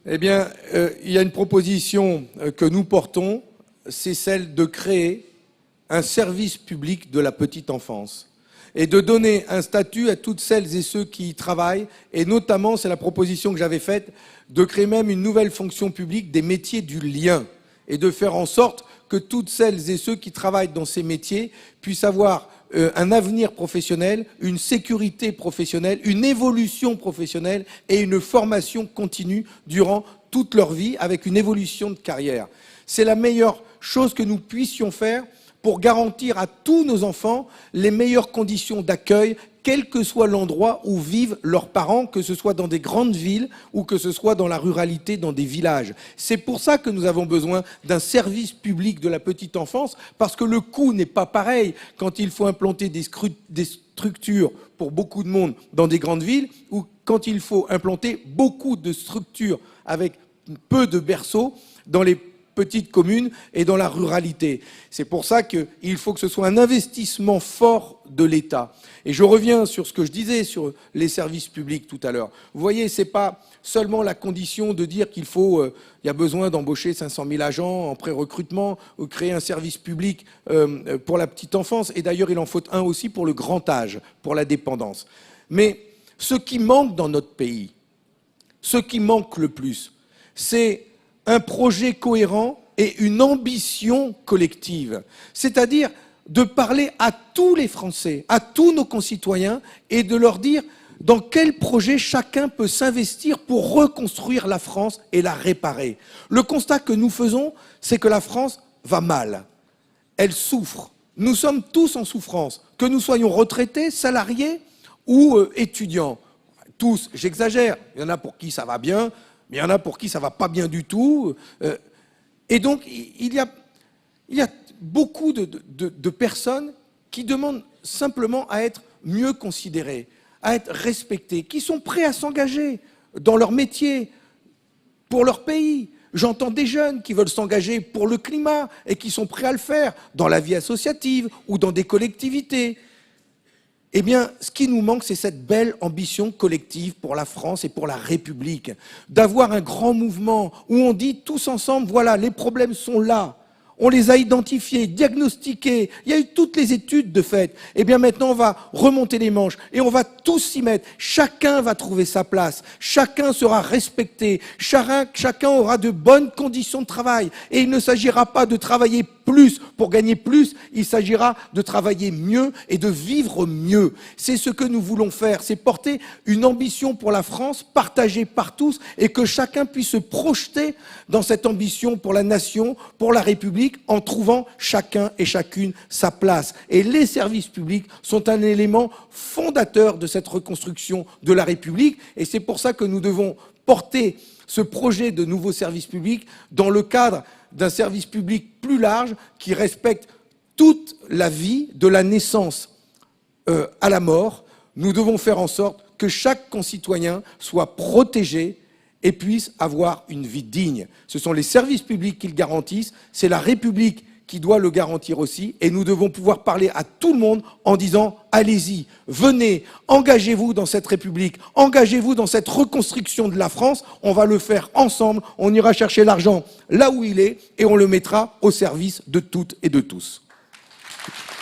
Eh bien, il y a une proposition que nous portons, c'est celle de créer un service public de la petite enfance et de donner un statut à toutes celles et ceux qui y travaillent, et notamment, c'est la proposition que j'avais faite, de créer même une nouvelle fonction publique des métiers du lien, et de faire en sorte que toutes celles et ceux qui travaillent dans ces métiers puissent avoir un avenir professionnel, une sécurité professionnelle, une évolution professionnelle et une formation continue durant toute leur vie avec une évolution de carrière. C'est la meilleure chose que nous puissions faire pour garantir à tous nos enfants les meilleures conditions d'accueil, quel que soit l'endroit où vivent leurs parents, que ce soit dans des grandes villes ou que ce soit dans la ruralité, dans des villages. C'est pour ça que nous avons besoin d'un service public de la petite enfance, parce que le coût n'est pas pareil quand il faut implanter des structures pour beaucoup de monde dans des grandes villes, ou quand il faut implanter beaucoup de structures avec peu de berceaux dans les petites communes et dans la ruralité. C'est pour ça qu'il faut que ce soit un investissement fort de l'État. Et je reviens sur ce que je disais sur les services publics tout à l'heure. Vous voyez, c'est pas seulement la condition de dire qu'il faut, il y a besoin d'embaucher 500 000 agents en pré-recrutement ou créer un service public pour la petite enfance. Et d'ailleurs, il en faut un aussi pour le grand âge, pour la dépendance. Mais ce qui manque dans notre pays, ce qui manque le plus, c'est un projet cohérent et une ambition collective. C'est-à-dire de parler à tous les Français, à tous nos concitoyens, et de leur dire dans quel projet chacun peut s'investir pour reconstruire la France et la réparer. Le constat que nous faisons, c'est que la France va mal. Elle souffre. Nous sommes tous en souffrance, que nous soyons retraités, salariés ou étudiants. Tous, j'exagère, il y en a pour qui ça va bien, mais il y en a pour qui ça ne va pas bien du tout. Et donc, il y a beaucoup de personnes qui demandent simplement à être mieux considérées, à être respectées, qui sont prêts à s'engager dans leur métier, pour leur pays. J'entends des jeunes qui veulent s'engager pour le climat et qui sont prêts à le faire dans la vie associative ou dans des collectivités. Eh bien, ce qui nous manque, c'est cette belle ambition collective pour la France et pour la République, d'avoir un grand mouvement où on dit tous ensemble, voilà, les problèmes sont là, on les a identifiés, diagnostiqués, il y a eu toutes les études de fait. Eh bien maintenant, on va remonter les manches et on va tous s'y mettre. Chacun va trouver sa place, chacun sera respecté, chacun aura de bonnes conditions de travail. Et il ne s'agira pas de travailler plus pour gagner plus, il s'agira de travailler mieux et de vivre mieux. C'est ce que nous voulons faire, c'est porter une ambition pour la France, partagée par tous, et que chacun puisse se projeter dans cette ambition pour la nation, pour la République, en trouvant chacun et chacune sa place. Et les services publics sont un élément fondateur de cette reconstruction de la République, et c'est pour ça que nous devons porter ce projet de nouveau service public dans le cadre d'un service public plus large qui respecte toute la vie, de la naissance à la mort. Nous devons faire en sorte que chaque concitoyen soit protégé et puisse avoir une vie digne. Ce sont les services publics qui le garantissent, c'est la République qui doit le garantir aussi, et nous devons pouvoir parler à tout le monde en disant « Allez-y, venez, engagez-vous dans cette République, engagez-vous dans cette reconstruction de la France, on va le faire ensemble, on ira chercher l'argent là où il est, et on le mettra au service de toutes et de tous. »